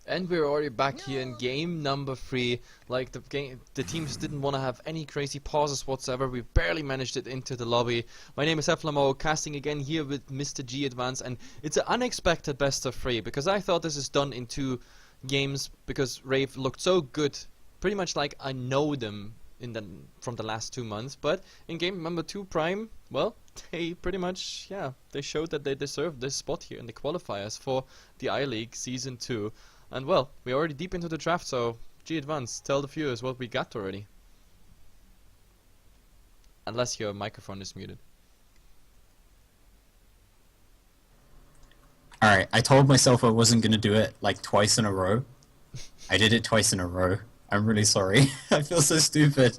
And we're already back here in game number 3. Like the teams didn't want to have any crazy pauses whatsoever. We barely managed it into the lobby. My name is HeflaTV, casting again here with Mr. G Advance, and it's an unexpected best of 3 because I thought this is done in 2 games because Rave looked so good, pretty much like I know them from the last 2 months. But in game number 2 Prime, well, they pretty much, yeah, they showed that they deserved this spot here in the qualifiers for the I-League Season 2. And well, we're already deep into the draft, so G Advance, tell the viewers what we got already. Unless your microphone is muted. Alright, I told myself I wasn't going to do it like twice in a row. I did it twice in a row. I'm really sorry. I feel so stupid.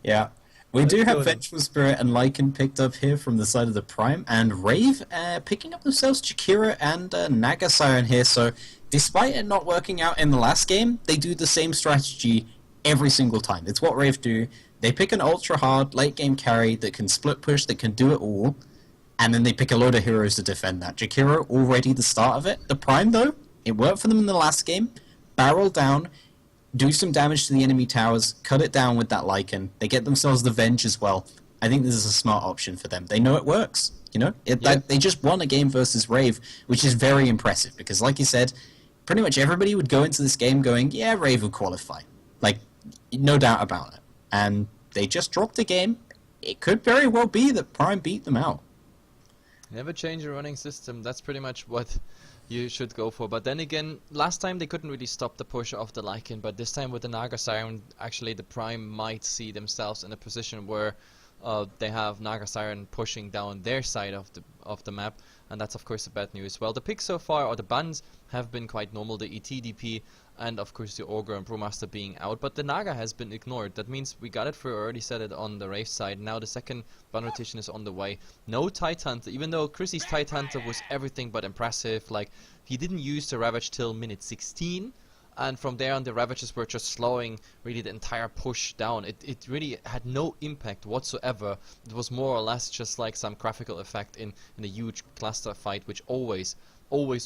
Yeah. We do have Vengeful Spirit and Lycan picked up here from the side of the Prime, and Rave picking up themselves Jakiro and Naga Siren here, so despite it not working out in the last game, they do the same strategy every single time. It's what Rave do. They pick an ultra hard late game carry that can split push, that can do it all, and then they pick a load of heroes to defend that. Jakiro already the start of it. The Prime though, it worked for them in the last game. Barrel down, do some damage to the enemy towers, cut it down with that Lycan. They get themselves the Venge as well. I think this is a smart option for them. They know it works, you know? They just won a game versus Rave, which is very impressive, because like you said, pretty much everybody would go into this game going, yeah, Rave will qualify. Like, no doubt about it. And they just dropped a game. It could very well be that Prime beat them out. Never change a running system, that's pretty much what you should go for. But then again, last time they couldn't really stop the push of the Lycan, but this time with the Naga Siren, actually the Prime might see themselves in a position where they have Naga Siren pushing down their side of the map, and that's of course the bad news. Well, the picks so far, or the bans, have been quite normal, the ETDP, and of course the Ogre and Brewmaster being out, but the Naga has been ignored. That means we got it for, already said it on the Rave side. Now the second ban rotation is on the way. No Tidehunter, even though Chrissy's Tidehunter was everything but impressive. Like, he didn't use the Ravage till minute 16, and from there on the Ravages were just slowing really the entire push down. It really had no impact whatsoever. It was more or less just like some graphical effect in a huge cluster fight, which always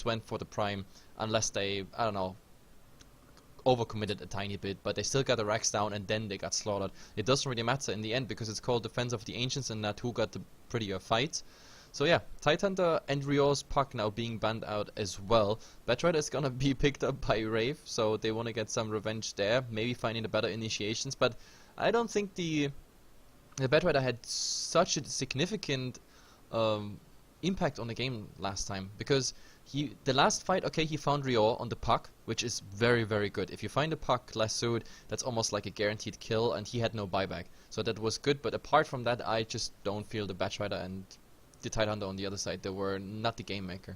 went for the Prime, unless they, I don't know, overcommitted a tiny bit, but they still got the racks down and then they got slaughtered. It doesn't really matter in the end because it's called Defense of the Ancients and not who got the prettier fight. So yeah, Tidehunter and Rio's Puck now being banned out as well. Batrider is gonna be picked up by Rave, so they want to get some revenge there, maybe finding the better initiations, but I don't think the Batrider had such a significant impact on the game last time, because the last fight, okay, he found Rio on the Puck, which is very, very good. If you find a Puck lassoed, that's almost like a guaranteed kill, and he had no buyback. So that was good, but apart from that, I just don't feel the Batrider and the Tidehunter on the other side, they were not the game maker.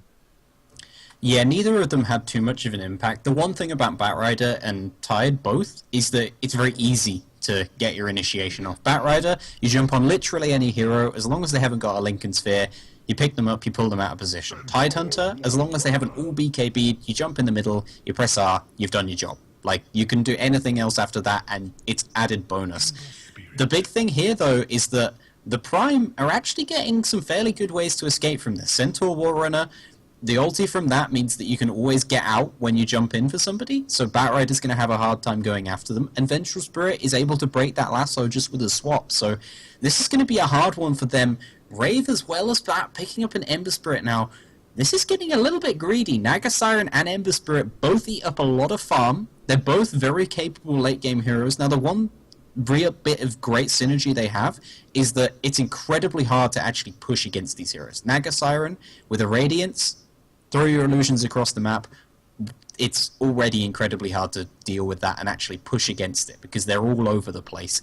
Yeah, neither of them had too much of an impact. The one thing about Batrider and Tide both is that it's very easy to get your initiation off. Batrider, you jump on literally any hero, as long as they haven't got a Lincoln Sphere, you pick them up, you pull them out of position. Tidehunter, as long as they haven't all BKB'd, you jump in the middle, you press R, you've done your job. Like, you can do anything else after that, and it's added bonus. The big thing here, though, is that the Prime are actually getting some fairly good ways to escape from this. Centaur Warrunner, the ulti from that means that you can always get out when you jump in for somebody, so Batrider's going to have a hard time going after them, and Vengeful Spirit is able to break that lasso just with a swap, so this is going to be a hard one for them. Rave as well as that, picking up an Ember Spirit now. This is getting a little bit greedy. Naga Siren and Ember Spirit both eat up a lot of farm. They're both very capable late game heroes. Now the one real bit of great synergy they have is that it's incredibly hard to actually push against these heroes. Naga Siren with a Radiance, throw your illusions across the map. It's already incredibly hard to deal with that and actually push against it because they're all over the place.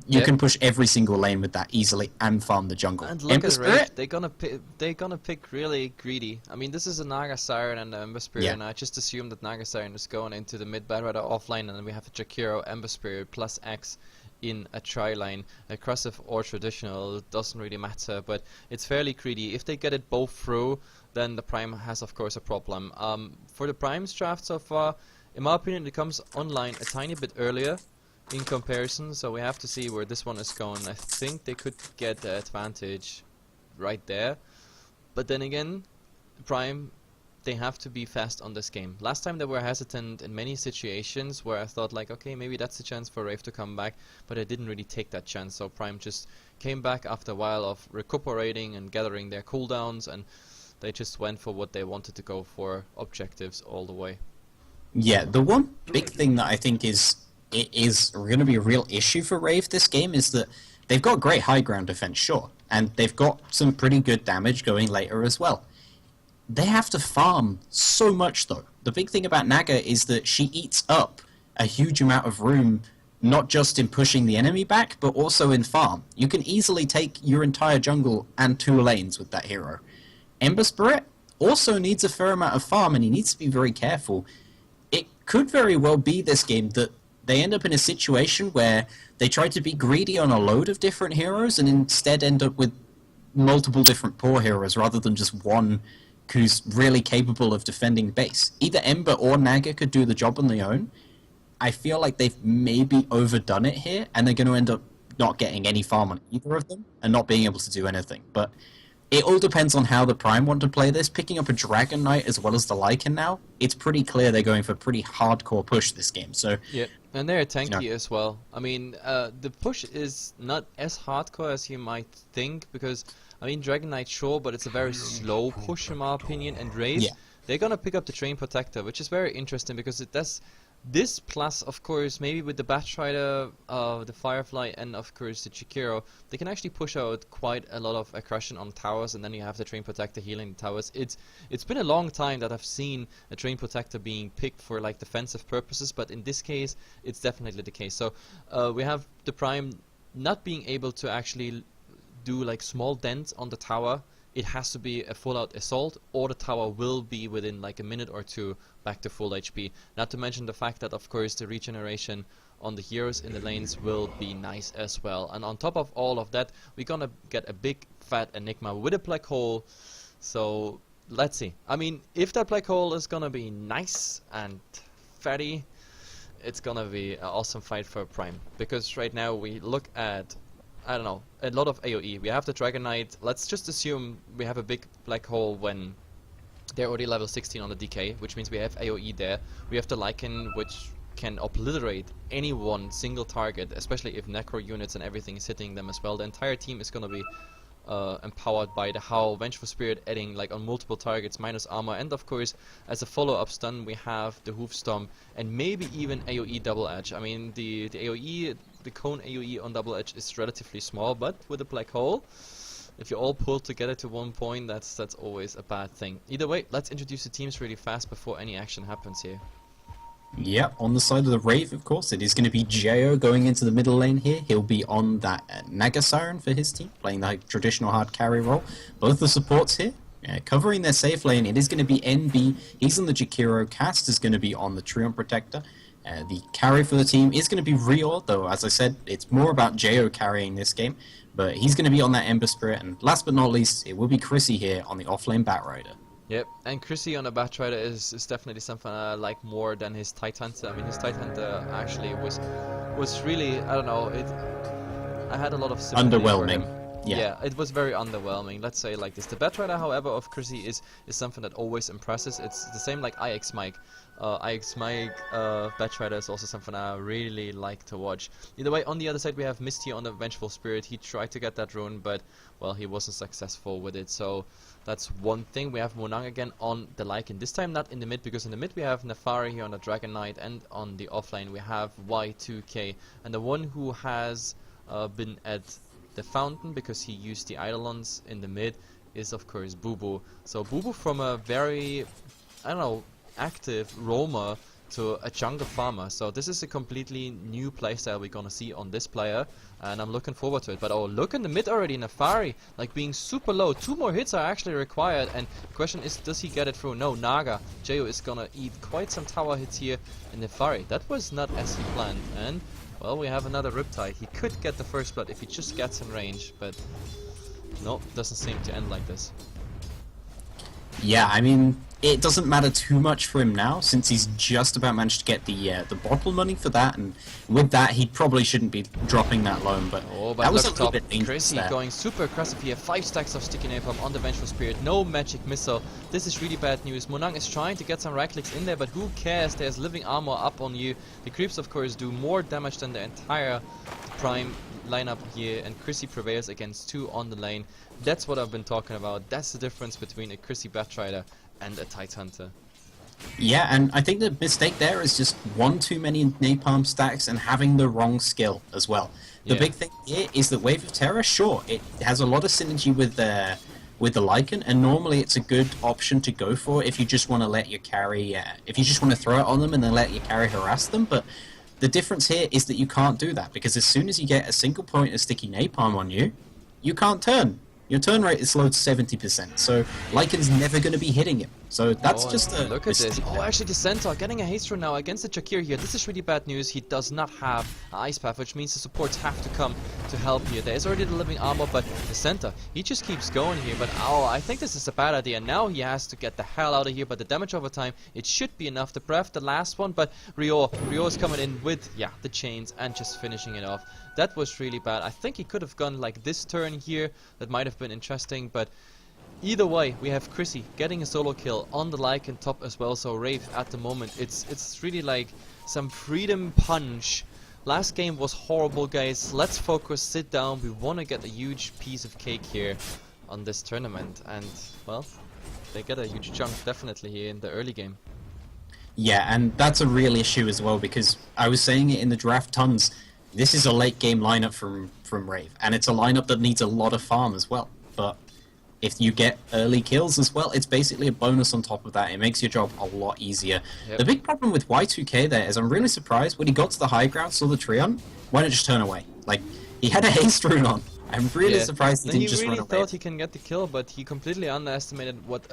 You can push every single lane with that easily and farm the jungle. And look at Rave, they're gonna pick really greedy. I mean, this is a Naga Siren and an Ember Spirit, and I just assume that Naga Siren is going into the mid Batrider offline, and then we have a Jakiro, Ember Spirit plus X in a tri-line. Aggressive or traditional, doesn't really matter, but it's fairly greedy. If they get it both through, then the Prime has of course a problem. For the Prime's draft so far, in my opinion, it comes online a tiny bit earlier in comparison, so we have to see where this one is going. I think they could get the advantage right there, but then again, Prime, they have to be fast on this game. Last time they were hesitant in many situations where I thought like, okay, maybe that's a chance for Rave to come back, but I didn't really take that chance. So Prime just came back after a while of recuperating and gathering their cooldowns, and they just went for what they wanted to go for, objectives all the way. Yeah, the one big thing that I think is going to be a real issue for Rave this game is that they've got great high ground defense, sure, and they've got some pretty good damage going later as well. They have to farm so much, though. The big thing about Naga is that she eats up a huge amount of room, not just in pushing the enemy back, but also in farm. You can easily take your entire jungle and 2 lanes with that hero. Ember Spirit also needs a fair amount of farm, and he needs to be very careful. It could very well be this game that they end up in a situation where they try to be greedy on a load of different heroes and instead end up with multiple different poor heroes rather than just one who's really capable of defending base. Either Ember or Naga could do the job on their own. I feel like they've maybe overdone it here, and they're going to end up not getting any farm on either of them and not being able to do anything. But it all depends on how the Prime want to play this. Picking up a Dragon Knight as well as the Lycan now, it's pretty clear they're going for a pretty hardcore push this game. So yeah, and they're tanky as well. I mean, the push is not as hardcore as you might think, because I mean, Dragon Knight, sure, but it's a very slow push in my opinion. And Rave, they're gonna pick up the Train Protector, which is very interesting because it does this, plus of course maybe with the Batrider, the Firefly, and of course the Chikiro, they can actually push out quite a lot of aggression on towers, and then you have the Train Protector healing the towers. It's been a long time that I've seen a Train Protector being picked for like defensive purposes, but in this case it's definitely the case. So we have the Prime not being able to actually do like small dents on the tower. It has to be a full-out assault, or the tower will be within like a minute or two back to full HP. Not to mention the fact that, of course, the regeneration on the heroes in the lanes will be nice as well. And on top of all of that, we're gonna get a big fat Enigma with a black hole. So let's see. I mean, if that black hole is gonna be nice and fatty, it's gonna be an awesome fight for Prime. Because right now we look at, I don't know, a lot of AoE. We have the Dragon Knight. Let's just assume we have a big black hole when they're already level 16 on the DK, which means we have AoE there. We have the Lycan, which can obliterate any one single target, especially if Necro units and everything is hitting them as well. The entire team is gonna be empowered by the Howl, Vengeful Spirit adding like on multiple targets, minus armor, and of course as a follow-up stun we have the Hoof Stomp and maybe even AoE Double Edge. I mean the AoE, the cone AoE on Double Edge is relatively small, but with a black hole, if you all pull together to one point, that's always a bad thing. Either way, let's introduce the teams really fast before any action happens here. Yeah, on the side of the Rave, of course, it is going to be Jo going into the middle lane here. He'll be on that Naga Siren for his team, playing the traditional hard carry role. Both the supports here, covering their safe lane, it is going to be NB. He's on the Jakiro. Cast is going to be on the Treant Protector. The carry for the team is going to be Rior, though, as I said, it's more about Jo carrying this game. But he's going to be on that Ember Spirit. And last but not least, it will be Chrissy here on the offlane Batrider. Yep, and Chrissy on the Batrider is definitely something I like more than his Tidehunter. I mean, his Tidehunter actually was really, I don't know, I had a lot of sympathy underwhelming. For him. Yeah, it was very underwhelming. Let's say it like this. The Batrider, however, of Chrissy is something that always impresses. It's the same like IX Mike. IX Mike Batrider is also something I really like to watch. Either way, on the other side we have Misty on the Vengeful Spirit. He tried to get that rune, but well, he wasn't successful with it. So that's one thing. We have Monang again on the Lycan. This time not in the mid, because in the mid we have Nefari here on the Dragon Knight, and on the offlane we have Y2K. And the one who has been at the fountain because he used the Eidolons in the mid is of course Bubu. So Bubu from a very, I don't know, active roamer to a jungle farmer. So this is a completely new playstyle we're gonna see on this player, and I'm looking forward to it. But oh, look in the mid already, Nefari like being super low. 2 more hits are actually required, and the question is, does he get it through? No, Naga, Jo is gonna eat quite some tower hits here in Nefari. That was not as he planned, and well, we have another Riptide. He could get the first blood if he just gets in range, but no, doesn't seem to end like this. Yeah, I mean, it doesn't matter too much for him now, since he's just about managed to get the bottle money for that, and with that, he probably shouldn't be dropping that loan, but Oh, but that was look a little top, bit dangerous Chrissy there. going super aggressive here. 5 stacks of sticky napalm on the Vengeful Spirit. No magic missile. This is really bad news. Monang is trying to get some right clicks in there, but who cares? There's living armor up on you. The creeps, of course, do more damage than the entire Prime lineup here, and Chrissy prevails against 2 on the lane. That's what I've been talking about. That's the difference between a Chrissy Batrider and a Tide Hunter. Yeah, and I think the mistake there is just one too many napalm stacks and having the wrong skill as well. The Yeah. big thing here is that Wave of Terror, sure, it has a lot of synergy with the Lycan, and normally it's a good option to go for if you just want to let your carry, if you just want to throw it on them and then let your carry harass them, but the difference here is that you can't do that, because as soon as you get a single point of sticky napalm on you, you can't turn. Your turn rate is low to 70%, so Lycan's never going to be hitting him. So that's just a look at this. mistake Oh, there. actually the Centaur getting a haste run now against the Jakir here. This is really bad news. He does not have an Ice Path, which means the supports have to come to help here. There's already the living armor, but the Centaur, he just keeps going here. But oh, I think this is a bad idea. Now he has to get the hell out of here, but the damage over time, it should be enough to breath the last one, but Rio is coming in with, yeah, the chains and just finishing it off. That was really bad. I think he could have gone like this turn here. That might have been interesting, but either way, we have Chrissy getting a solo kill on the Lycan top as well. So Rave at the moment, it's really like some freedom punch. Last game was horrible, guys. Let's focus, sit down. We want to get a huge piece of cake here on this tournament, and well, they get a huge chunk definitely here in the early game. Yeah, and that's a real issue as well, because I was saying it in the draft tons. This is a late game lineup from Rave, and it's a lineup that needs a lot of farm as well. But if you get early kills as well, it's basically a bonus on top of that. It makes your job a lot easier. Yep. The big problem with Y2K there is I'm really surprised when he got to the high ground, saw the Treant, why didn't just turn away? Like, he had a haste rune on. I'm really surprised he didn't just run away. He really thought he can get the kill, but he completely underestimated what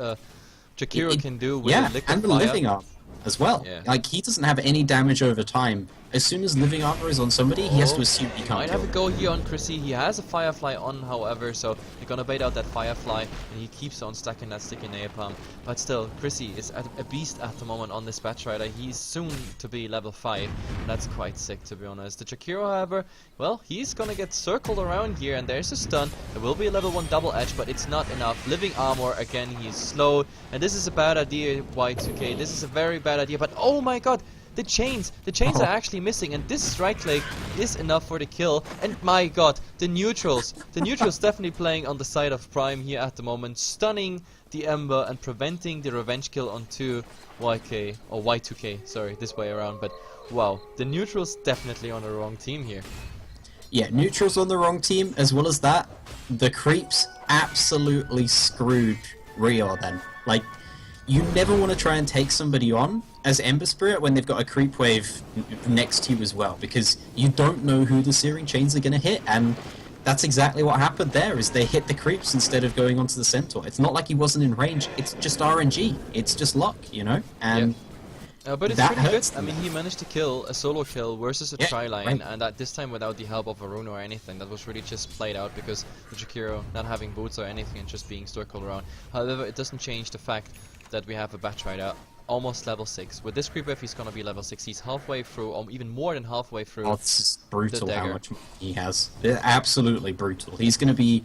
Jakiro can do with yeah, liquid and the fire. living arm as well. Yeah. Like, he doesn't have any damage over time. As soon as living armor is on somebody, he has to assume he can't Might kill have a go here on Chrissy. He has a Firefly on, however, so you're gonna bait out that Firefly, and he keeps on stacking that sticky napalm. But still, Chrissy is a beast at the moment on this Batrider. He's soon to be level 5, and that's quite sick, to be honest. The Jakiro, however, well, he's gonna get circled around here, and there's a stun. There will be a level 1 double edge, but it's not enough. Living armor, again, he's slow, and this is a bad idea, Y2K. This is a very bad idea, but oh my god! The chains are actually missing, and this right click is enough for the kill. And my god, the neutrals definitely playing on the side of Prime here at the moment, stunning the Ember and preventing the revenge kill onto YK, or Y2K, sorry, this way around. But wow, the neutrals definitely on the wrong team here. Yeah, neutrals on the wrong team, as well as that, the creeps absolutely screwed Rio then. Like, you never want to try and take somebody on as Ember Spirit when they've got a creep wave next to you as well, because you don't know who the Searing Chains are going to hit, and that's exactly what happened there, is they hit the creeps instead of going onto the Centaur. It's not like he wasn't in range, it's just RNG, it's just luck, you know? And but it's that pretty good. hurts I mean, he managed to kill a solo kill versus a Yeah, tri-line, right. and that this time without the help of a rune or anything. That was really just played out because the Jakiro not having boots or anything and just being circled around. However, it doesn't change the fact that we have a Batrider almost level 6. With this creep wave, he's gonna be level 6. He's halfway through, or even more than halfway through. Oh, this is brutal the how dagger. much he has. Absolutely brutal. He's going to be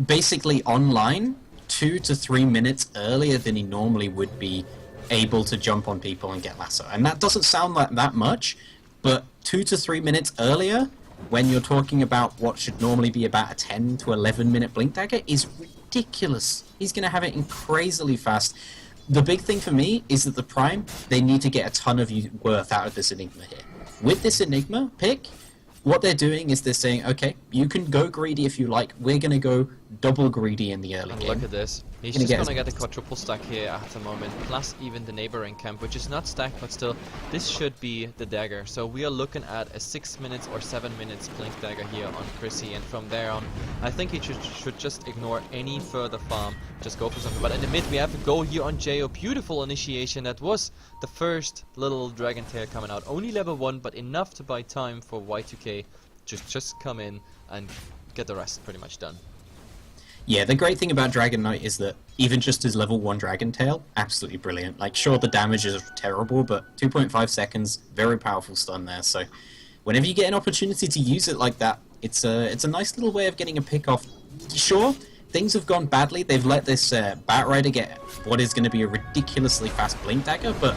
basically online 2 to 3 minutes earlier than he normally would be able to jump on people and get lasso. And that doesn't sound like that much, but 2 to 3 minutes earlier, when you're talking about what should normally be about a 10 to 11 minute blink dagger, is ridiculous. He's going to have it in crazily fast. The big thing for me is that the Prime, they need to get a ton of worth out of this Enigma here. With this Enigma pick, what they're doing is they're saying, okay, you can go greedy if you like, we're going to go double greedy in the early And game. look at this. He's Gonna just get gonna get a quadruple stack here at the moment, plus even the neighboring camp, which is not stacked, but still, this should be the dagger. So we are looking at a 6 minutes or 7 minutes blink dagger here on Chrissy, and from there on, I think he should just ignore any further farm, just go for something. But in the mid, we have a go here on Jo. Beautiful initiation. That was the first little dragon tail coming out. Only level 1, but enough to buy time for Y2K. Just come in and get the rest pretty much done. Yeah, the great thing about Dragon Knight is that even just his level 1 Dragon Tail, absolutely brilliant. Like, sure, the damage is terrible, but 2.5 seconds, very powerful stun there. So, whenever you get an opportunity to use it like that, it's a nice little way of getting a pick off. Sure, things have gone badly. They've let this Batrider get what is going to be a ridiculously fast Blink Dagger, but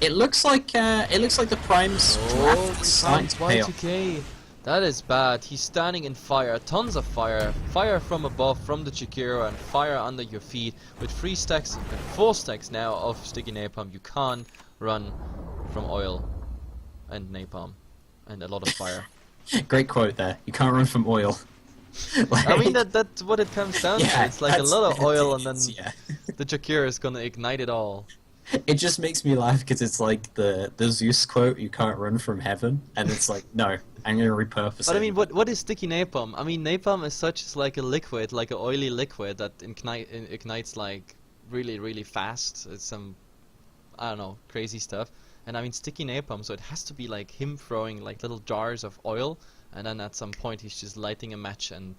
it looks like the Prime's draft is starting to pay off. Y2K. That is bad. He's standing in fire, tons of fire, fire from above, from the Chikiro, and fire under your feet. With 3 stacks and 4 stacks now of sticky napalm, you can't run from oil and napalm and a lot of fire. Great quote there. You can't run from oil. Like, I mean that's what it comes down to. It's like a lot of oil, and then the Chikiro is gonna ignite it all. It just makes me laugh because it's like the Zeus quote, "You can't run from heaven," and it's like, no, I'm gonna repurpose it. But I mean, what is sticky napalm? I mean, napalm is such as like a liquid, like an oily liquid that ignites like really fast. It's some, I don't know, crazy stuff. And I mean, sticky napalm, so it has to be like him throwing like little jars of oil, and then at some point he's just lighting a match and.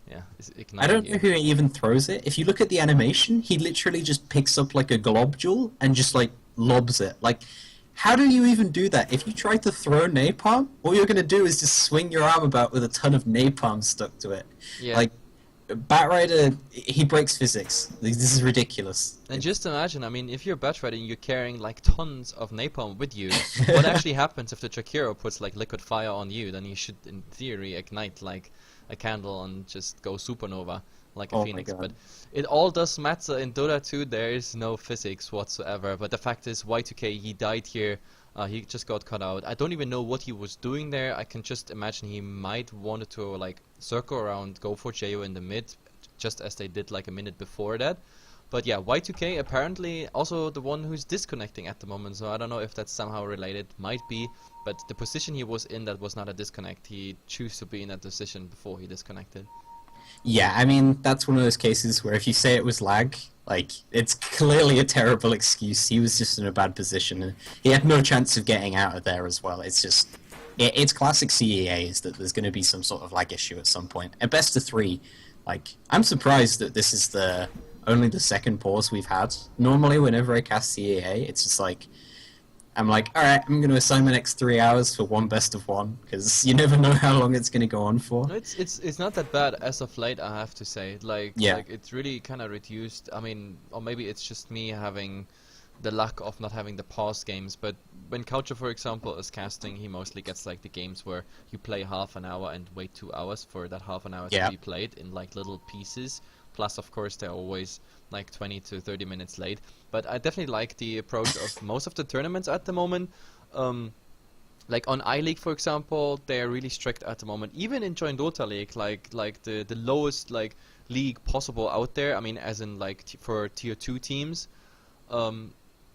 Yeah, it's igniting. I don't know who even throws it. If you look at the animation, he literally just picks up like a globule and just like lobs it. Like, how do you even do that? If you try to throw napalm, all you're gonna do is just swing your arm about with a ton of napalm stuck to it. Yeah. Like, Batrider, he breaks physics. This is ridiculous. And just imagine, I mean, if you're Batrider and you're carrying like tons of napalm with you, what actually happens if the Chikiro puts like liquid fire on you? Then you should, in theory, ignite like a candle and just go supernova like a phoenix. But it all does matter in Dota 2. There is no physics whatsoever. But the fact is, Y2K, he died here. He just got cut out. I don't even know what he was doing there. I can just imagine he might wanted to like circle around, go for JO in the mid, just as they did like a minute before that. But yeah, Y2K apparently also the one who's disconnecting at the moment, so I don't know if that's somehow related. Might be, but the position he was in, that was not a disconnect. He chose to be in that position before he disconnected. Yeah, I mean, that's one of those cases where if you say it was lag, like, it's clearly a terrible excuse. He was just in a bad position, and he had no chance of getting out of there as well. It's just, it's classic CEA is that there's going to be some sort of lag issue at some point. At best of 3, like, I'm surprised that this is only the second pause we've had. Normally, whenever I cast CEA, it's just like, I'm like, alright, I'm going to assign my next 3 hours for one best of 1, because you never know how long it's going to go on for. No, it's not that bad as of late, I have to say. Like it's really kind of reduced. I mean, or maybe it's just me having the luck of not having the pause games, but when Culture, for example, is casting, he mostly gets like the games where you play half an hour and wait 2 hours for that half an hour to be played in like little pieces. Plus, of course, they're always like 20 to 30 minutes late. But I definitely like the approach of most of the tournaments at the moment. Like on iLeague, for example, they're really strict at the moment. Even in Join Dota League, like the lowest like league possible out there. I mean, as in like for tier 2 teams,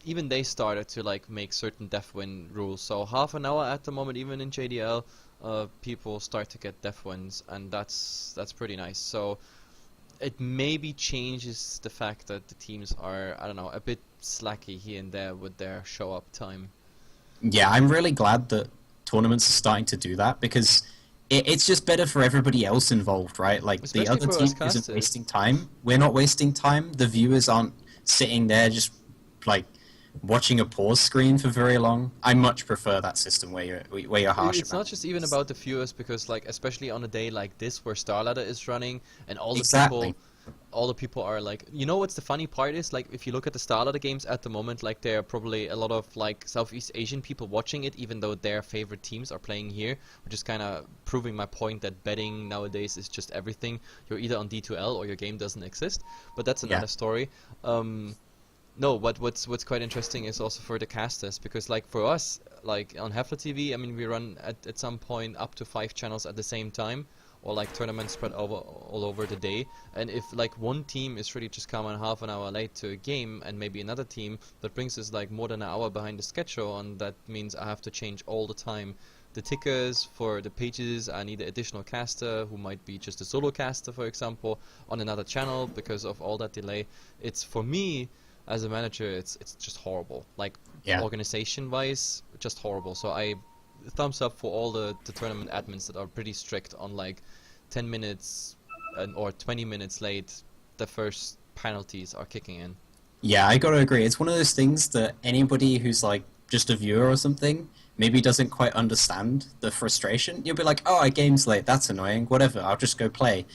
even they started to like make certain death win rules. So half an hour at the moment, even in JDL, people start to get death wins, and that's pretty nice. So it maybe changes the fact that the teams are, I don't know, a bit slacky here and there with their show up time. Yeah, I'm really glad that tournaments are starting to do that, because it's just better for everybody else involved, right? Like, especially the other team isn't wasting time. We're not wasting time. The viewers aren't sitting there just like watching a pause screen for very long. I much prefer that system where you're harsh. It's not just even about the viewers, because like especially on a day like this where Starladder is running and all the people are like, you know what's the funny part is, like if you look at the Starladder games at the moment, like there are probably a lot of like Southeast Asian people watching it, even though their favorite teams are playing here, which is kind of proving my point that betting nowadays is just everything. You're either on D2L or your game doesn't exist, but that's another story. No, but what's quite interesting is also for the casters, because like for us, like on HeflaTV, I mean, we run at some point up to 5 channels at the same time, or like tournaments spread all over the day. And if like one team is really just coming half an hour late to a game, and maybe another team that brings us like more than an hour behind the schedule, and that means I have to change all the time the tickers for the pages. I need an additional caster who might be just a solo caster, for example, on another channel because of all that delay. It's, for me as a manager, it's just horrible. Like organization wise, just horrible. So I thumbs up for all the tournament admins that are pretty strict on like 10 minutes or 20 minutes late, the first penalties are kicking in. Yeah, I gotta agree. It's one of those things that anybody who's like just a viewer or something maybe doesn't quite understand the frustration. You'll be like, "Oh, our game's late. That's annoying. Whatever. I'll just go play."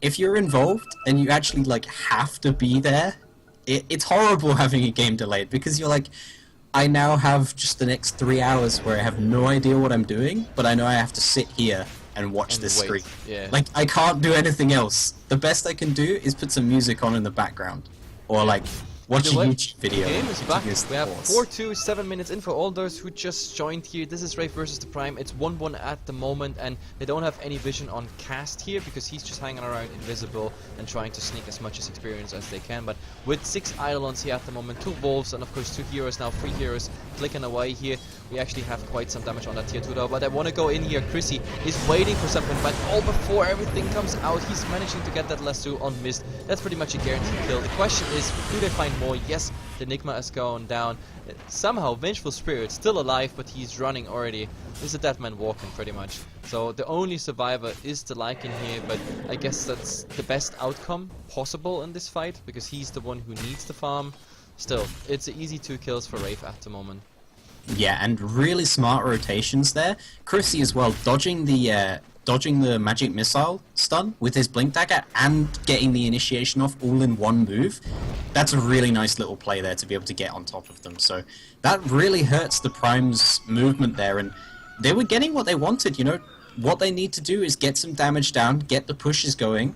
If you're involved and you actually like have to be there, it's horrible having a game delayed because you're like, I now have just the next 3 hours where I have no idea what I'm doing, but I know I have to sit here and watch And this wait, screen. yeah. Like, I can't do anything else. The best I can do is put some music on in the background. Or, like, watch a Either way, YouTube video. the game is to back. give us We have thoughts. 4-2, 7 minutes in for all those who just joined here. This is Rave versus the Prime. It's 1-1 at the moment, and they don't have any vision on Cast here because he's just hanging around invisible and trying to sneak as much experience as they can. But with 6 Eidolons here at the moment, 2 Wolves, and of course 2 Heroes now, 3 Heroes clicking away here. We actually have quite some damage on that tier 2 though, but I want to go in here. Chrissy is waiting for something, but before everything comes out, he's managing to get that lasso on Mist. That's pretty much a guaranteed kill. The question is, do they find more? Yes, the Enigma is going down. Somehow, Vengeful Spirit still alive, but he's running already. This is a dead man walking, pretty much. So the only survivor is the Lycan here, but I guess that's the best outcome possible in this fight, because he's the one who needs the farm. Still, it's an easy 2 kills for Rave at the moment. Yeah, and really smart rotations there. Chrissy as well, dodging the magic missile stun with his blink dagger and getting the initiation off all in one move. That's a really nice little play there to be able to get on top of them. So that really hurts the Prime's movement there, and they were getting what they wanted. You know, what they need to do is get some damage down, get the pushes going.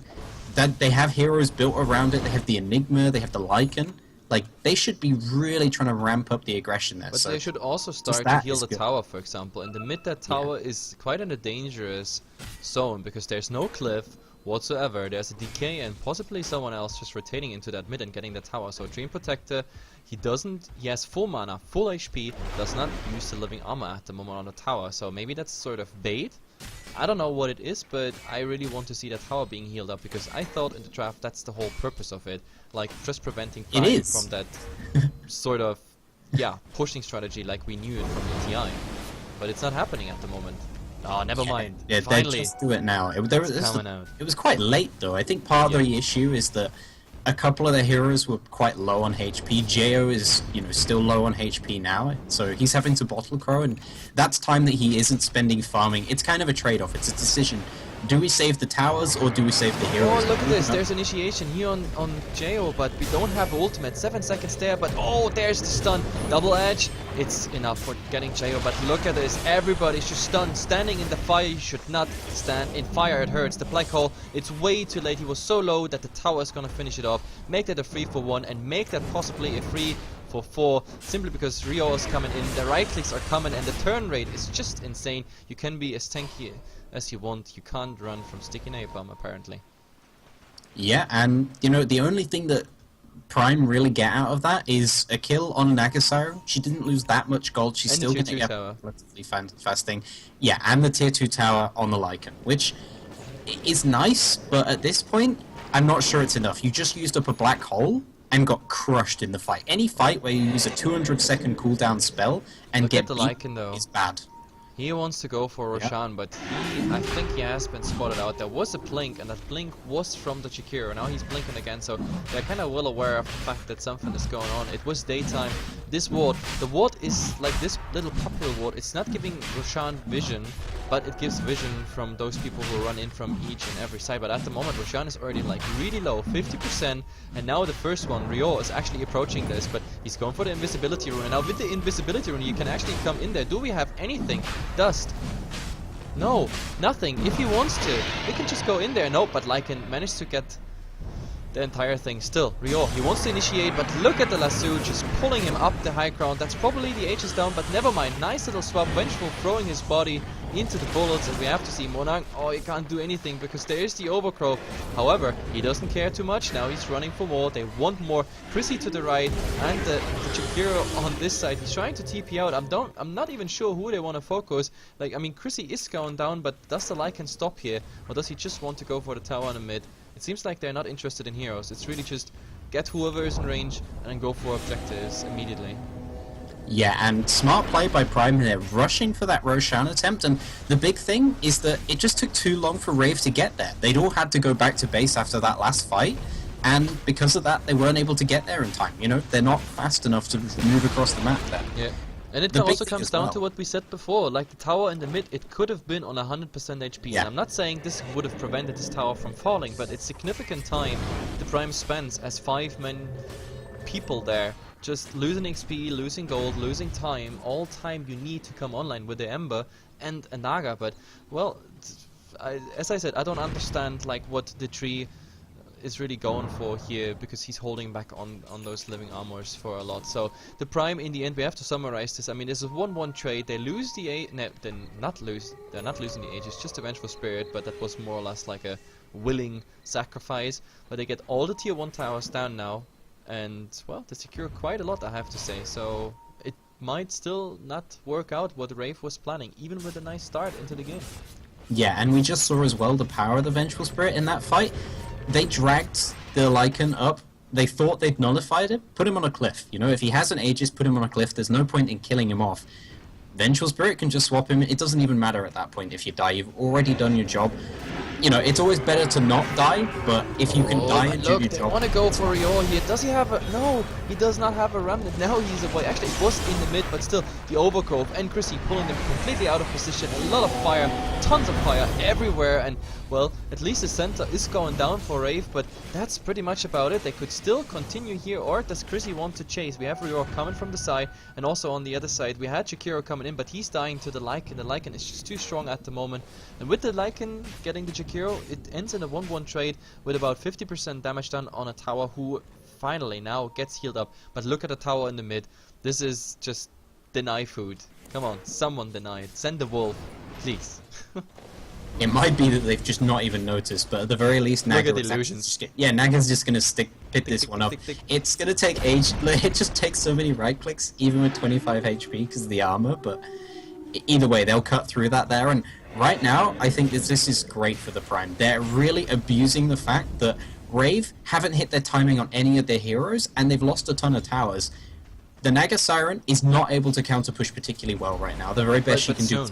That they have heroes built around it. They have the Enigma, they have the Lycan. Like, they should be really trying to ramp up the aggression there. But so they should also start to that heal is the good. tower, for example. In the mid, that tower is quite in a dangerous zone, because there's no cliff whatsoever. There's a decay and possibly someone else just rotating into that mid and getting the tower. So Dream Protector, he has full mana, full HP, does not use the living armor at the moment on the tower. So maybe that's sort of bait. I don't know what it is, but I really want to see that tower being healed up, because I thought in the draft that's the whole purpose of it. Like, just preventing Prime from that sort of, pushing strategy like we knew it from the TI. But it's not happening at the moment. Oh, never mind. Yeah, they Finally, just do it now. it's coming out. It was quite late though. I think part of the issue is that a couple of the heroes were quite low on HP. Jo is, still low on HP now, so he's having to bottle Crow, and that's time that he isn't spending farming. It's kind of a trade-off. It's a decision. Do we save the towers or do we save the heroes? Oh, look at this. There's initiation here on Jo, but we don't have ultimate. 7 seconds there, but there's the stun. Double edge. It's enough for getting Jo, but look at this. Everybody's just stunned. Standing in the fire, you should not stand in fire. It hurts. The black hole, it's way too late. He was so low that the tower is gonna finish it off. Make that a 3-for-1 and make that possibly a 3-for-4, simply because Rio is coming in, the right clicks are coming, and the turn rate is just insane. You can be as tanky as you want. You can't run from sticky napalm, apparently. Yeah, and the only thing that Prime really get out of that is a kill on Nagasaru. She didn't lose that much gold. She's And still the tier getting 2 up tower. relatively fasting. Yeah, and the tier 2 tower on the Lycan, which is nice, but at this point, I'm not sure it's enough. You just used up a black hole and got crushed in the fight. Any fight where you use a 200-second cooldown spell and Look at get the beat Lycan, though. is bad. He wants to go for Roshan, but I think he has been spotted out. There was a blink, and that blink was from the Chikiro. Now he's blinking again, so they're kind of well aware of the fact that something is going on. It was daytime. This ward, the ward is like this little popular ward. It's not giving Roshan vision, but it gives vision from those people who run in from each and every side. But at the moment, Roshan is already like really low, 50%, and now the first one, Rio, is actually approaching this, but he's going for the invisibility rune. And now with the invisibility rune, you can actually come in there. Do we have anything? Dust. No, nothing. If he wants to, he can just go in there. Nope, but Lycan managed to get the entire thing. Still, Rio, he wants to initiate, but look at the lasso just pulling him up the high ground. That's probably the H is down, but never mind. Nice little swap. Vengeful throwing his body into the bullets, and we have to see Monang. Oh, he can't do anything because there is the Overcrow. However, he doesn't care too much. Now he's running for more. They want more. Chrissy to the right, and the Chikiro on this side. He's trying to TP out. I'm not even sure who they want to focus. Like, I mean, Chrissy is going down, but does the Lycan stop here, or does he just want to go for the tower in the mid? It seems like they're not interested in heroes. It's really just get whoever is in range and then go for objectives immediately. Yeah, and smart play by Prime. They're rushing for that Roshan attempt, and the big thing is that it just took too long for Rave to get there. They'd all had to go back to base after that last fight, and because of that, they weren't able to get there in time. You know, they're not fast enough to move across the map there. Yeah. And it also comes down to what we said before, like the tower in the mid, it could have been on 100% HP. Yeah. And I'm not saying this would have prevented this tower from falling, but it's significant time the Prime spends as 5-man people there, just losing XP, losing gold, losing time, all time you need to come online with the Ember and a Naga. But, well, as I said, I don't understand like what the tree is really going for here, because he's holding back on those living armors for a lot. So the Prime, in the end, we have to summarize this. I mean, this is a 1-1 trade. They lose the A. No, they're not losing the age. It's just a Vengeful Spirit, but that was more or less like a willing sacrifice. But they get all the tier 1 towers down now, and well, they secure quite a lot, I have to say. So it might still not work out what Rave was planning, even with a nice start into the game. Yeah, and we just saw as well the power of the Vengeful Spirit in that fight. They dragged the Lycan up. They thought they'd nullified it. Put him on a cliff. You know, if he has an Aegis, put him on a cliff. There's no point in killing him off. Vengeful Spirit can just swap him. It doesn't even matter at that point if you die. You've already done your job. You know, it's always better to not die, but if you can die and do your job... I want to go for Rio here. Does he have a... No, he does not have a remnant. Now he's away. Actually, it was in the mid, but still, the Overgrowth and Chrissy pulling them completely out of position. A lot of fire, tons of fire everywhere, and, well, at least the center is going down for Rave, but that's pretty much about it. They could still continue here, or does Chrissy want to chase? We have Rio coming from the side, and also on the other side, we had Jakiro coming in, but he's dying to the Lycan. The Lycan is just too strong at the moment, and with the Lycan getting the Jakiro, it ends in a 1-1 trade with about 50% damage done on a tower who finally now gets healed up. But look at the tower in the mid. This is just deny food. Come on, someone deny it. Send the wolf, please. It might be that they've just not even noticed, but at the very least, Naga's just gonna pick this one up. It's gonna take age. It just takes so many right clicks, even with 25 HP because of the armor. But either way, they'll cut through that there. And right now, I think that this is great for the Prime. They're really abusing the fact that Rave haven't hit their timing on any of their heroes, and they've lost a ton of towers. The Naga Siren is not able to counter push particularly well right now. The very best she can do.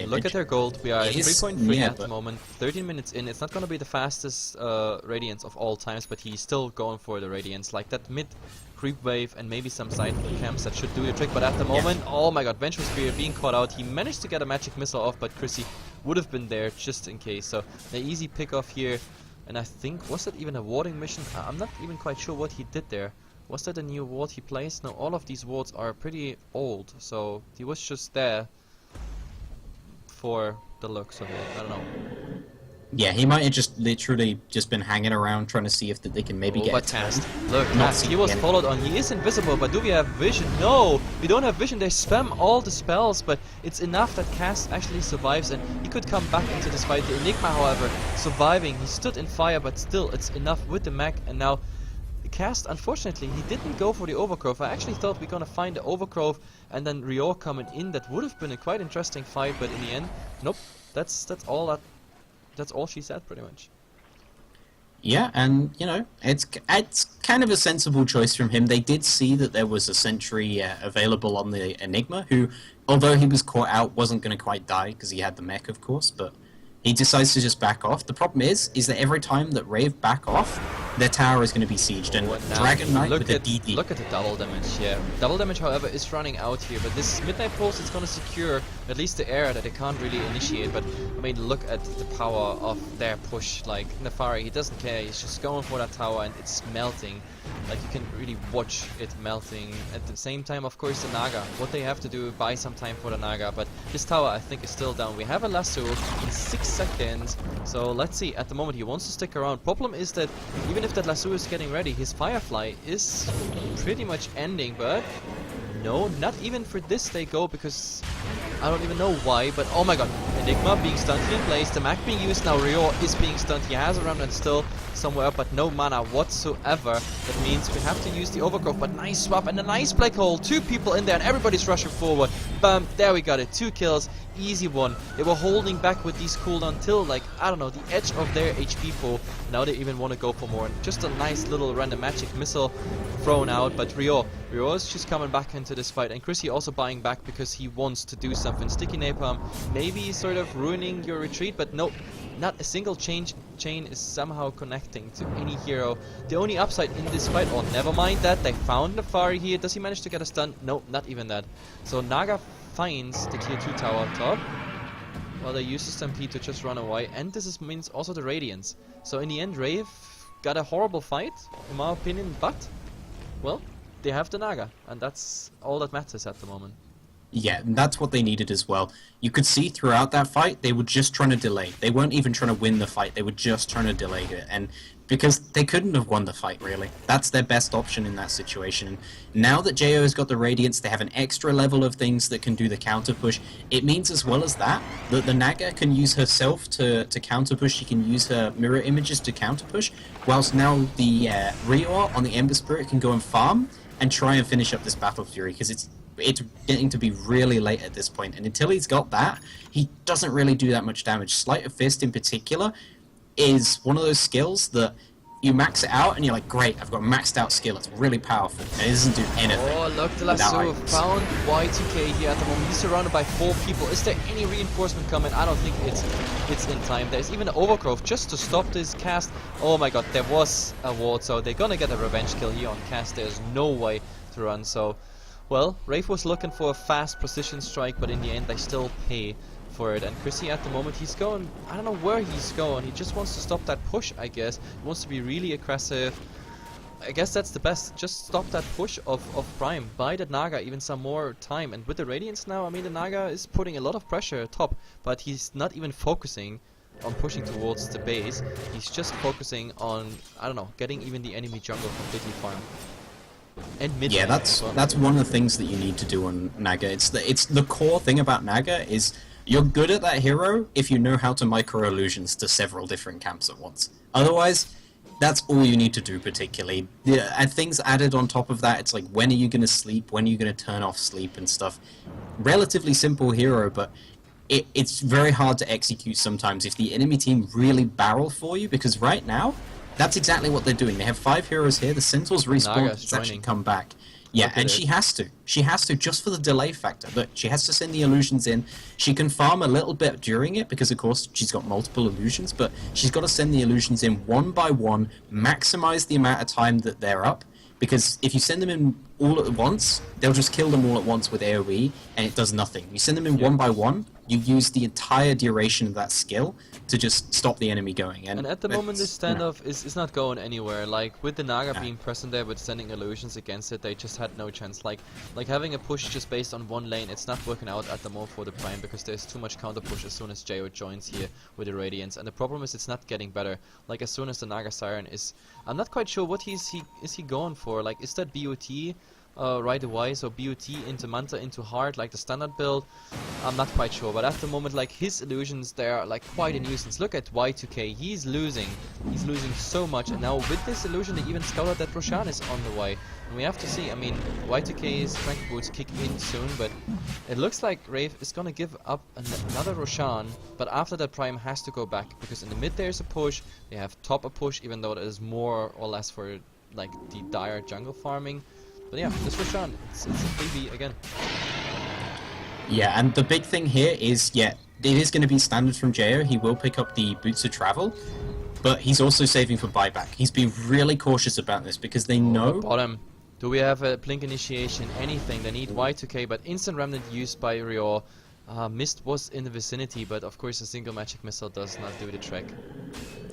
Look at their gold. We are at 3.3 at the but moment. 13 minutes in. It's not going to be the fastest Radiance of all times, but he's still going for the Radiance. Like that mid creep wave and maybe some side camps that should do the trick. But at the moment, oh my god, Vengeful Spirit being caught out. He managed to get a magic missile off, but Chrissy would have been there just in case. So the easy pick off here. And I think, was that even a warding mission? I'm not even quite sure what he did there. Was that a new ward he placed? No, all of these wards are pretty old, so he was just there for the looks of it. I don't know. Yeah, he might have just literally just been hanging around trying to see if they can maybe get a Cast. Look, Cast, he was followed on. He is invisible, but do we have vision? No, we don't have vision. They spam all the spells, but it's enough that Cast actually survives, and he could come back into this fight. The Enigma, however, surviving. He stood in fire, but still, it's enough with the mech, and now Cast, unfortunately, he didn't go for the Overgrowth. I actually thought we were gonna find the Overgrowth and then Rio coming in. That would have been a quite interesting fight, but in the end, nope. That's all she said, pretty much. Yeah, and you know, it's kind of a sensible choice from him. They did see that there was a sentry available on the Enigma, who, although he was caught out, wasn't going to quite die because he had the mech, of course. But he decides to just back off. The problem is that every time that Rave back off, their tower is going to be sieged. And Dragon Knight with the DD. Look at the double damage, yeah. Double damage, however, is running out here. But this Midnight Pulse is going to secure at least the area that they can't really initiate. But, I mean, look at the power of their push. Like, Nefari, he doesn't care. He's just going for that tower and it's melting. Like, you can really watch it melting. At the same time, of course, the Naga. What they have to do, buy some time for the Naga. But this tower, I think, is still down. We have a lasso in 6 seconds. So, let's see. At the moment, he wants to stick around. Problem is that even if that lasso is getting ready, his Firefly is pretty much ending. But no, not even for this they go, because I don't even know why, but oh my god, Enigma being stunned in place, the Mac being used now, Rio is being stunned, he has a remnant still somewhere up, but no mana whatsoever. That means we have to use the Overgrowth, but nice swap and a nice black hole, 2 people in there and everybody's rushing forward. Bam, there we got it, 2 kills, easy one. They were holding back with these cooldown till, like, I don't know, the edge of their HP pool. Now they even want to go for more, and just a nice little random magic missile thrown out, but Rio Rio is just coming back into this fight, and Chrissy also buying back because he wants to do something. Sticky Napalm maybe sort of ruining your retreat, but no, not a single chain is somehow connecting to any hero. The only upside in this fight, oh never mind that, they found Nefari here. Does he manage to get a stun? No, not even that. So Naga finds the tier 2 tower up top. Well, they use the Stampede to just run away, and this means also the Radiance. So in the end, Rave got a horrible fight, in my opinion, but, well, they have the Naga, and that's all that matters at the moment. Yeah, and that's what they needed as well. You could see throughout that fight, they were just trying to delay. They weren't even trying to win the fight, they were just trying to delay it. And because they couldn't have won the fight, really. That's their best option in that situation. And now that JO has got the Radiance, they have an extra level of things that can do the counter push. It means as well as that the Naga can use herself to counter push. She can use her mirror images to counter push, whilst now the Rio on the Ember Spirit can go and farm and try and finish up this Battle Fury, because it's getting to be really late at this point, and until he's got that, he doesn't really do that much damage. Sleight of Fist in particular is one of those skills that you max it out and you're like, great, I've got a maxed out skill, it's really powerful, and it doesn't do anything. Oh, look, the lasso found Y2K here at the moment. He's surrounded by 4 people. Is there any reinforcement coming? I don't think it's in time. There's even an overgrowth just to stop this cast. Oh my god, there was a ward, so they're gonna get a revenge kill here on cast. There's no way to run, so well, Rave was looking for a fast precision strike, but in the end they still pay for it. And Chrissy at the moment, he's going, I don't know where he's going. He just wants to stop that push, I guess. He wants to be really aggressive. I guess that's the best. Just stop that push of Prime. Buy that Naga even some more time. And with the Radiance now, I mean, the Naga is putting a lot of pressure top, but he's not even focusing on pushing towards the base. He's just focusing on, I don't know, getting even the enemy jungle completely farmed. And mid yeah, that's one of the things that you need to do on Naga. It's the core thing about Naga is you're good at that hero if you know how to micro illusions to several different camps at once. Otherwise, that's all you need to do particularly. Yeah, and things added on top of that, it's like, when are you going to sleep? When are you going to turn off sleep and stuff? Relatively simple hero, but it's very hard to execute sometimes if the enemy team really barrel for you, because right now, that's exactly what they're doing. They have 5 heroes here. The Centaurs respawn to actually come back. Yeah, and she has to. She has to, just for the delay factor. But she has to send the illusions in. She can farm a little bit during it, because of course she's got multiple illusions, but she's got to send the illusions in one by one, maximize the amount of time that they're up, because if you send them in all at once, they'll just kill them all at once with AoE, and it does nothing. You send them in one by one, you use the entire duration of that skill to just stop the enemy going. And at the moment this standoff is not going anywhere. Like, with the Naga being present there with sending illusions against it, they just had no chance. Like having a push just based on one lane, it's not working out at the moment for the Prime, because there's too much counter push as soon as JO joins here with the Radiance. And the problem is it's not getting better. Like, as soon as the Naga Siren is, I'm not quite sure what is he going for. Like, is that BOT right away? So BOT into Manta into Heart, like the standard build? I'm not quite sure, but at the moment, like, his illusions, they're like quite a nuisance. Look at Y2K, he's losing so much, and now with this illusion they even scouted that Roshan is on the way. And we have to see, I mean, Y2K's strength boots kick in soon, but it looks like Rave is gonna give up another Roshan, but after that Prime has to go back, because in the mid there's a push, they have top a push, even though it is more or less for like the dire jungle farming. But yeah, this Roshan, it's a freebie again. Yeah, and the big thing here is, yeah, it is going to be standard from JO. He will pick up the Boots of Travel, but he's also saving for buyback. He's being really cautious about this, because they know... Bottom. Do we have a Blink Initiation? Anything? They need Y2K, but Instant Remnant used by Rio. Mist was in the vicinity, but of course a single magic missile does not do the trick.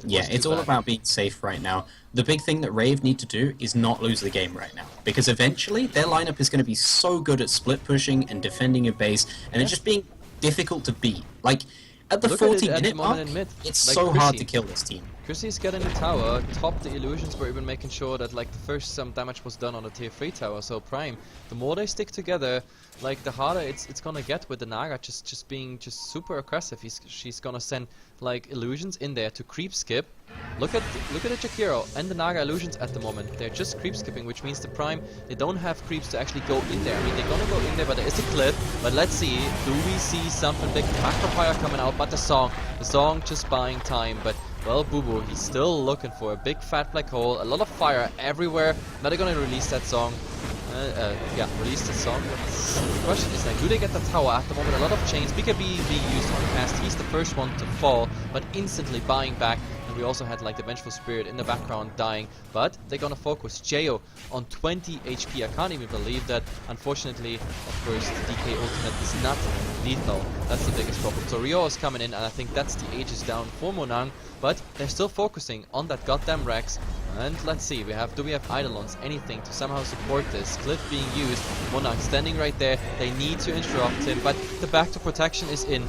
Yeah, it's all about being safe right now. The big thing that Rave need to do is not lose the game right now, because eventually their lineup is going to be so good at split pushing and defending a base, and it's just being difficult to beat. Like, at the 40-minute mark, it's like so hard to kill this team. Chrissy's getting the tower, top the illusions were even making sure that like the first some damage was done on the tier 3 tower, so Prime, the more they stick together, like the harder it's gonna get with the Naga just being super aggressive. She's gonna send like illusions in there to creep skip. Look at the Jakiro and the Naga illusions at the moment. They're just creep skipping, which means the Prime, they don't have creeps to actually go in there. I mean, they're gonna go in there, but there is a cliff. But let's see, do we see something big? Macropire coming out, but the song just buying time. But well, Boo Boo, he's still looking for a big fat black hole, a lot of fire everywhere. Now they're gonna release that song. yeah, released the song. But the question is like, do they get the tower at the moment? A lot of chains. BKB being used on cast. He's the first one to fall, but instantly buying back. And we also had like the Vengeful Spirit in the background dying. But they're gonna focus Jo on 20 HP. I can't even believe that. Unfortunately, of course, the DK ultimate is not lethal. That's the biggest problem. So Rio is coming in, and I think that's the Aegis down for Monang. But they're still focusing on that goddamn Rex. And let's see, do we have Eidolons, anything to somehow support this? Cliff being used, Monarch standing right there, they need to interrupt him, but the back to protection is in.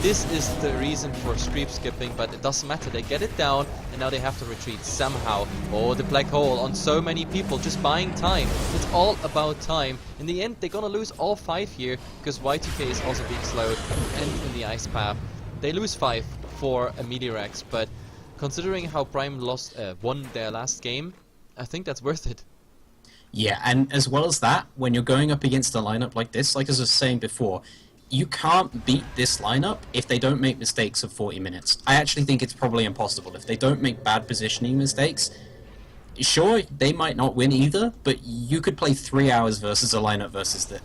This is the reason for creep skipping, but it doesn't matter, they get it down, and now they have to retreat somehow. Oh, the black hole on so many people, just buying time. It's all about time. In the end, they're gonna lose all 5 here, because Y2K is also being slowed, and in the ice path. They lose 5 for a Meteorex, but considering how Prime won their last game, I think that's worth it. Yeah, and as well as that, when you're going up against a lineup like this, like as I was saying before, you can't beat this lineup if they don't make mistakes of 40 minutes. I actually think it's probably impossible. If they don't make bad positioning mistakes, sure, they might not win either, but you could play 3 hours versus a lineup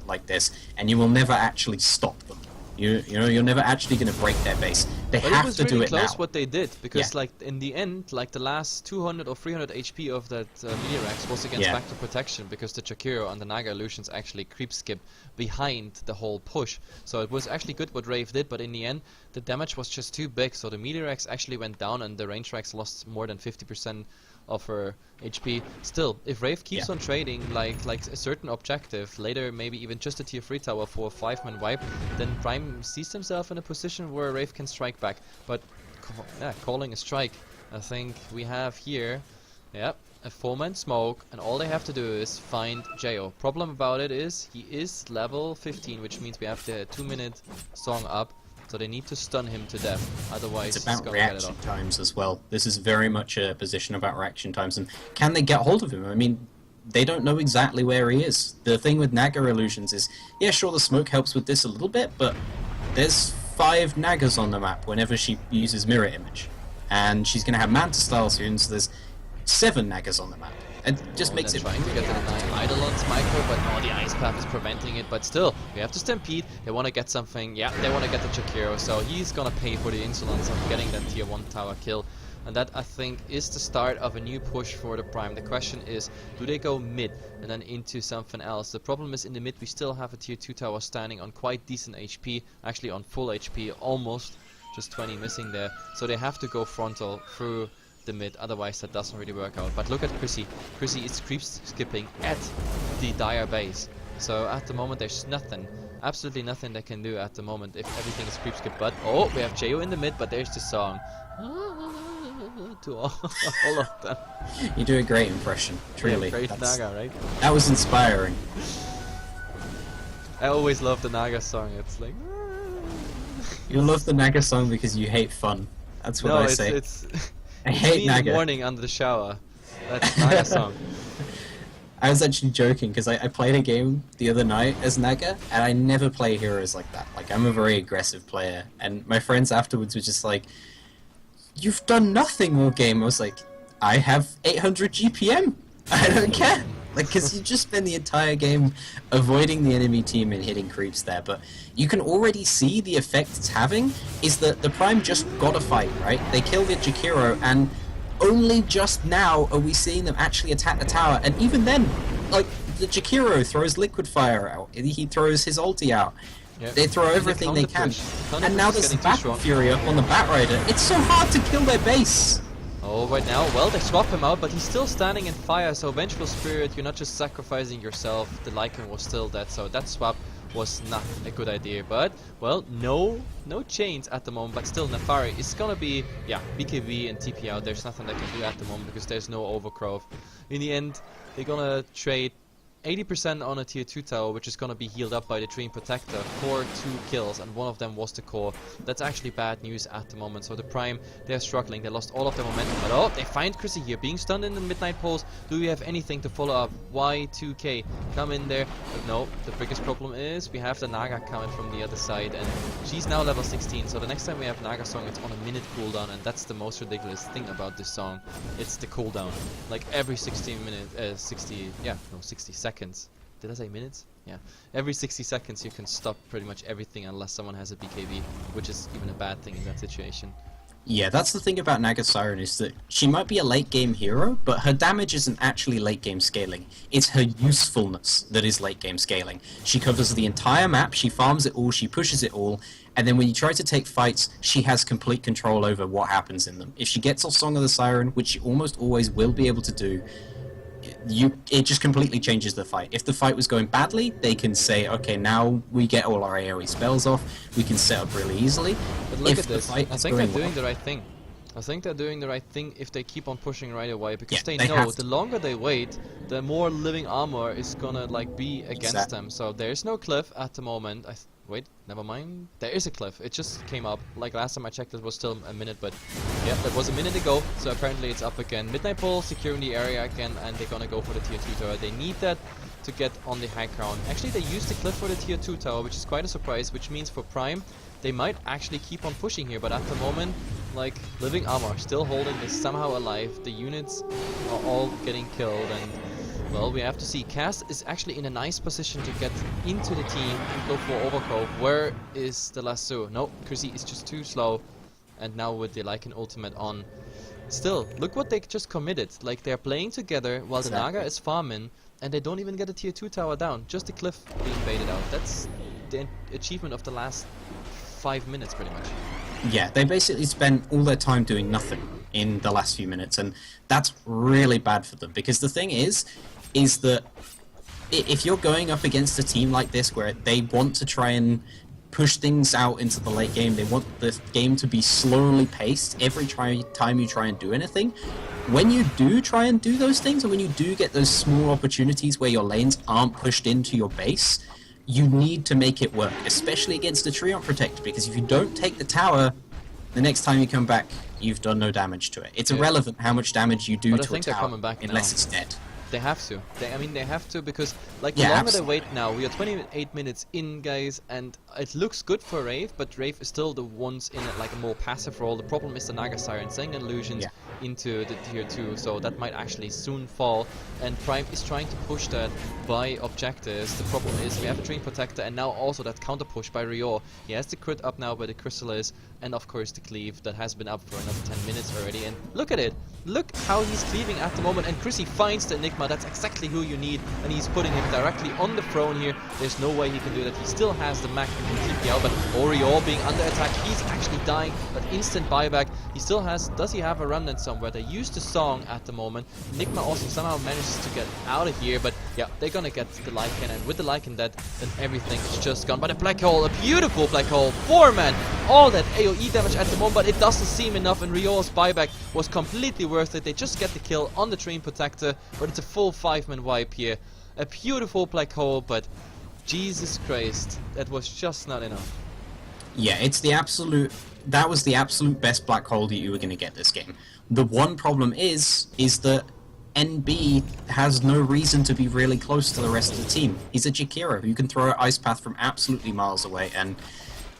like this, and you will never actually stop them. You know, you're never actually going to break their base. They but have it was to really do it close now. what they did, because like in the end, like the last 200 or 300 HP of that Meteorex was against back to protection, because the Chakiro and the Naga Illusions actually creep skip behind the whole push. So it was actually good what Rave did, but in the end, the damage was just too big. So the Meteorex actually went down, and the Range Rex lost more than 50% of her HP. Still, if Rave keeps on trading like a certain objective, later maybe even just a tier 3 tower for a 5-man wipe, then Prime sees himself in a position where Rave can strike back. But calling a strike, I think we have here, a 4-man smoke, and all they have to do is find Jo. Problem about it is he is level 15, which means we have the 2-minute song up. So they need to stun him to death, otherwise it's about he's gonna get it reaction off. times as well. This is very much a position about reaction times, and can they get hold of him? I mean, they don't know exactly where he is. The thing with Naga Illusions is, yeah, sure, the smoke helps with this a little bit, but there's 5 Nagas on the map whenever she uses Mirror Image. And she's going to have Manta Style soon, so there's 7 Nagas on the map. It just makes it trying to get to the 9 Eidolons micro, but no, the ice path is preventing it. But still, we have to stampede. They want to get something. Yeah, they want to get the Chakiro, so he's gonna pay for the insolence of getting that tier 1 tower kill. And that, I think, is the start of a new push for the Prime. The question is, do they go mid and then into something else? The problem is, in the mid we still have a tier 2 tower standing on quite decent HP, actually on full HP, almost, just 20 missing there. So they have to go frontal through the mid, otherwise that doesn't really work out. But look at Chrissy. Chrissy is creep skipping at the Dire base. So at the moment there's nothing, absolutely nothing they can do at the moment if everything is creep skip. But oh, we have Jo in the mid, but there's the song. To all of them. You do a great impression, truly. Great Naga, right? That was inspiring. I always love the Naga song. It's like You love the Naga song because you hate fun. That's what I say. It's I hate me Naga. in the morning under the shower. That's Naga song. I was actually joking because I played a game the other night as Naga, and I never play heroes like that. Like, I'm a very aggressive player, and my friends afterwards were just like, "You've done nothing all game." I was like, "I have 800 GPM. I don't care." Like, because you just spend the entire game avoiding the enemy team and hitting creeps there, but you can already see the effect it's having is that the Prime just got a fight, right? They kill the Jakiro, and only just now are we seeing them actually attack the tower, and even then, like, the Jakiro throws Liquid Fire out, he throws his ulti out, they throw everything they can, and now there's the Battle Fury up on the Batrider. It's so hard to kill their base! Oh, right now, well, they swap him out, but he's still standing in fire, so Vengeful Spirit, you're not just sacrificing yourself, the Lycan was still dead, so that swap was not a good idea. But, well, no chains at the moment, but still Nefari is gonna be, BKB and TP out, there's nothing they can do at the moment because there's no overgrowth. In the end, they're gonna trade 80% on a tier 2 tower, which is gonna be healed up by the Dream Protector for 2 kills, and one of them was the core. That's actually bad news at the moment. So the Prime, they're struggling, they lost all of their momentum. But oh, they find Chrissy here, being stunned in the Midnight Pulse. Do we have anything to follow up? Y2K, come in there. But no, the biggest problem is we have the Naga coming from the other side, and she's now level 16. So the next time we have Naga song, it's on a minute cooldown, and that's the most ridiculous thing about this song. It's the cooldown. Like every 60 minutes, 60 seconds. did I say minutes? Yeah. Every 60 seconds you can stop pretty much everything unless someone has a BKB, which is even a bad thing in that situation. Yeah, that's the thing about Naga Siren, is that she might be a late game hero, but her damage isn't actually late game scaling. It's her usefulness that is late game scaling. She covers the entire map, she farms it all, she pushes it all, and then when you try to take fights, she has complete control over what happens in them. If she gets off Song of the Siren, which she almost always will be able to do, it just completely changes the fight. If the fight was going badly, they can say, okay, now we get all our AoE spells off, we can set up really easily. But look if at the this, fight I is think they're going doing well, the right thing. I think they're doing the right thing if they keep on pushing right away, because Yeah, they they know have the to. longer they wait, the more living armor is gonna like be against Exactly. them. So there's no cliff at the moment. Wait, never mind. There is a cliff. It just came up. Like last time I checked, it was still a minute, but yeah, that was a minute ago. So apparently it's up again. Midnight Pole securing the area again, and they're gonna go for the tier 2 tower. They need that to get on the high ground. Actually, they used the cliff for the tier 2 tower, which is quite a surprise. Which means for Prime, they might actually keep on pushing here. But at the moment, like living armor still holding is somehow alive. The units are all getting killed, and well, we have to see. Cass is actually in a nice position to get into the team and go for overgrowth. Where is the lasso? No, Chrissy is just too slow. And now with the Lycan ultimate on. Still, look what they just committed. Like, they're playing together while the Naga is farming, and they don't even get a tier 2 tower down. Just the cliff being baited out. That's the achievement of the last 5 minutes, pretty much. Yeah, they basically spent all their time doing nothing in the last few minutes, and that's really bad for them, because the thing is that if you're going up against a team like this where they want to try and push things out into the late game, they want the game to be slowly paced every time you try and do anything, when you do try and do those things, and when you do get those small opportunities where your lanes aren't pushed into your base, you need to make it work, especially against a Treant Protector, because if you don't take the tower, the next time you come back, you've done no damage to it. It's irrelevant how much damage you do But I to a think they're tower, coming back unless now. it's dead. They have to. I mean, they have to, because like the Yeah, longer absolutely. they wait now, we are 28 minutes in, guys, and it looks good for Rave, but Rave is still the ones in like a more passive role. The problem is the Naga Siren sending illusions into the tier 2, so that might actually soon fall. And Prime is trying to push that by objectives. The problem is we have a Dream Protector, and now also that counter push by Rio. He has the crit up now by the Chrysalis, and of course the cleave that has been up for another 10 minutes already. And look at it. Look how he's cleaving at the moment, and Chrissy finds the Enigma. That's exactly who you need, and he's putting him directly on the throne here. There's no way he can do that. He still has the Mac and can TP out, but Oriol being under attack, he's actually dying, but instant buyback. He still has, does he have a remnant somewhere? They use the song at the moment. Enigma also somehow manages to get out of here, but yeah, they're gonna get the Lycan, and with the Lycan dead, then everything is just gone. But a black hole, a beautiful black hole, 4-man, all that AoE damage at the moment, but it doesn't seem enough, and Riol's buyback was completely worth it. They just get the kill on the Train Protector, but it's a full 5-man wipe here. A beautiful black hole, but Jesus Christ, that was just not enough. Yeah, that was the absolute best black hole that you were going to get this game. The one problem is that NB has no reason to be really close to the rest of the team. He's a Jakiro who can throw an Ice Path from absolutely miles away, and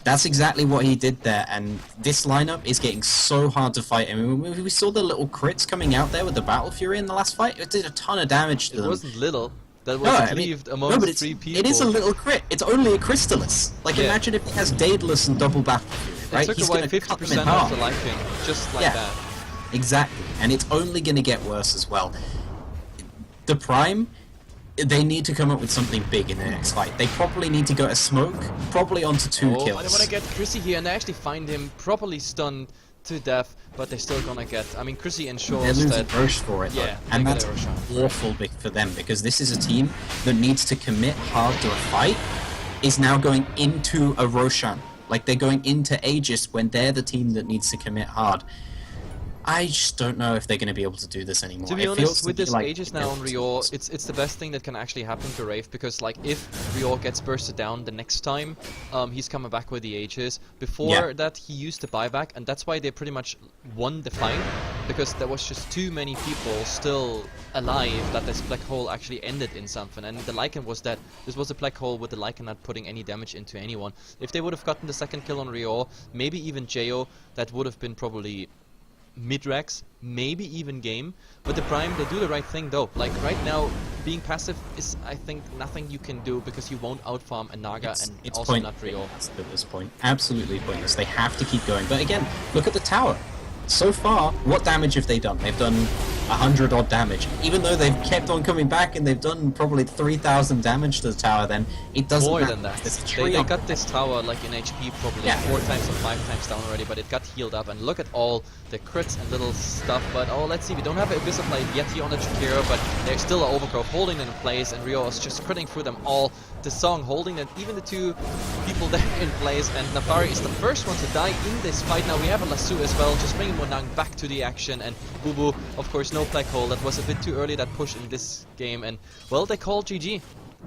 that's exactly what he did there. And this lineup is getting so hard to fight. I mean, we saw the little crits coming out there with the Battle Fury in the last fight. It did a ton of damage to them. It wasn't little. That was cleaved amongst but 3 people. it is a little crit. It's only a Crystallis. Like, imagine if he has Daedalus and double Battle Fury, right? It took He's away going to cut them 50% in of half. the Lycan, just like that. Exactly, and it's only going to get worse as well. The Prime, they need to come up with something big in the next fight. They probably need to go to smoke, probably onto 2 kills. I want to get Chrissy here, and they actually find him properly stunned to death, but they're still gonna get... I mean, Chrissy ensures They're losing that... Roche for it, Yeah, and they that's get a Roshan. awful big for them, because this is a team that needs to commit hard to a fight, is now going into a Roshan. Like, they're going into Aegis when they're the team that needs to commit hard. I just don't know if they're going to be able to do this anymore. To be It honest, feels to with be this like Aegis now on Rio, it's the best thing that can actually happen to Rave, because like if Rio gets bursted down the next time, he's coming back with the Aegis. Before that, he used the buyback, and that's why they pretty much won the fight, because there was just too many people still alive that this black hole actually ended in something, and the Lycan was dead. This was a black hole with the Lycan not putting any damage into anyone. If they would have gotten the second kill on Rio, maybe even Jo, that would have been probably mid-racks, maybe even game. But the Prime, they do the right thing though. Like right now, being passive is, I think, nothing you can do because you won't outfarm a Naga and It's also not pointless Rio. at this point. Absolutely pointless. They have to keep going. But again, look at the tower. So far, what damage have they done? They've done 100 odd damage. Even though they've kept on coming back and they've done probably 3,000 damage to the tower, then it doesn't More matter. than that. There's a They tree on got this tower like in HP probably Yeah. 4 times or 5 times down already, but it got healed up. And look at all the crits and little stuff. But oh, let's see, we don't have Abyss of Light yet here on the Jakiro, but there's still an Overgrowth holding them in place, and Rio is just critting through them all. The Song holding them, even the 2 people there in place, and Nafari is the first one to die in this fight. Now we have a Lasso as well, just bringing Monang back to the action, and Bubu, of course, no Black Hole. That was a bit too early, that push in this game, and well, they call GG.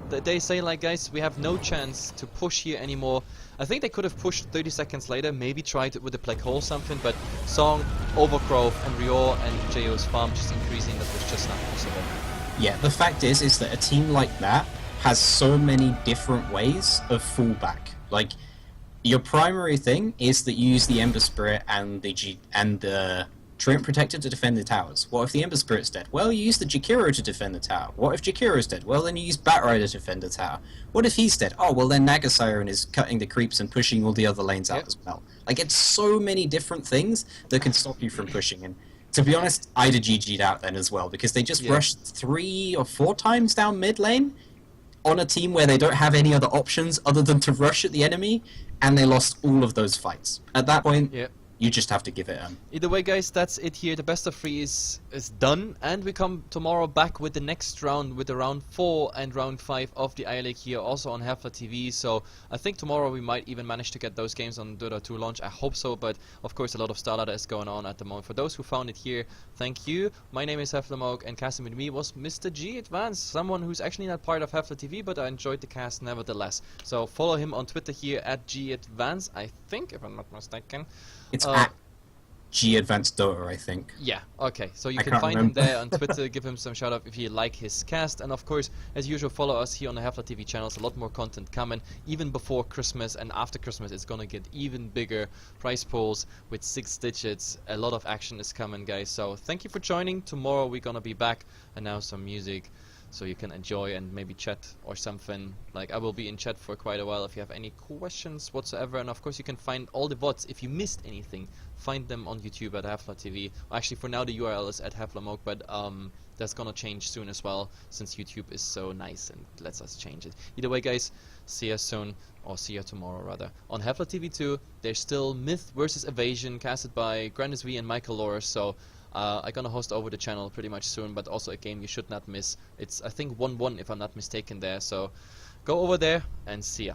They say like, guys, we have no chance to push here anymore. I think they could have pushed 30 seconds later, maybe tried it with a Black Hole something, but Song, Overgrowth, and Rio and JO's farm just increasing, that was just not possible. Yeah, the fact is that a team like that has so many different ways of fallback. Like, your primary thing is that you use the Ember Spirit and the Treant Protector to defend the towers. What if the Ember Spirit's dead? Well, you use the Jakiro to defend the tower. What if Jakiro's dead? Well, then you use Batrider to defend the tower. What if he's dead? Oh, well then Naga Siren is cutting the creeps and pushing all the other lanes out as well. Like, it's so many different things that can stop you from pushing. And to be honest, I'd have GG'd out then as well, because they just rushed 3 or 4 times down mid lane on a team where they don't have any other options other than to rush at the enemy, and they lost all of those fights. At that point, you just have to give it Either way, guys, that's it here. The best of 3 is done, and we come tomorrow back with the next round, with the round 4 and round 5 of the I-League here, also on HeflaTV. So I think tomorrow we might even manage to get those games on Dota 2 launch. I hope so, but of course a lot of Starlight is going on at the moment. For those who found it here, thank you. My name is HeflaMoke, and casting with me was Mr. G Advanced, someone who's actually not part of HeflaTV, but I enjoyed the cast nevertheless. So follow him on Twitter here at G Advanced, I think, if I'm not mistaken. It's at G Advanced Dota, I think. Yeah, okay. So you can find him there on Twitter, give him some shout out if you like his cast. And of course, as usual, follow us here on the HeflaTV channels. A lot more content coming, even before Christmas, and after Christmas it's gonna get even bigger. Prize pools with 6 digits. A lot of action is coming, guys. So thank you for joining. Tomorrow we're gonna be back, and now some music, so you can enjoy and maybe chat or something. Like, I will be in chat for quite a while if you have any questions whatsoever. And of course you can find all the VODs. If you missed anything, find them on YouTube at HeflaTV. Actually, for now the URL is at HeflaMoke, but that's gonna change soon as well, since YouTube is so nice and lets us change it. Either way, guys, see you soon, or see you tomorrow rather. On HeflaTV 2, there's still Myth versus Evasion, casted by Grandis V and Michael Loris, so I'm gonna host over the channel pretty much soon, but also a game you should not miss. It's, I think, 1-1 if I'm not mistaken there, so go over there and see ya.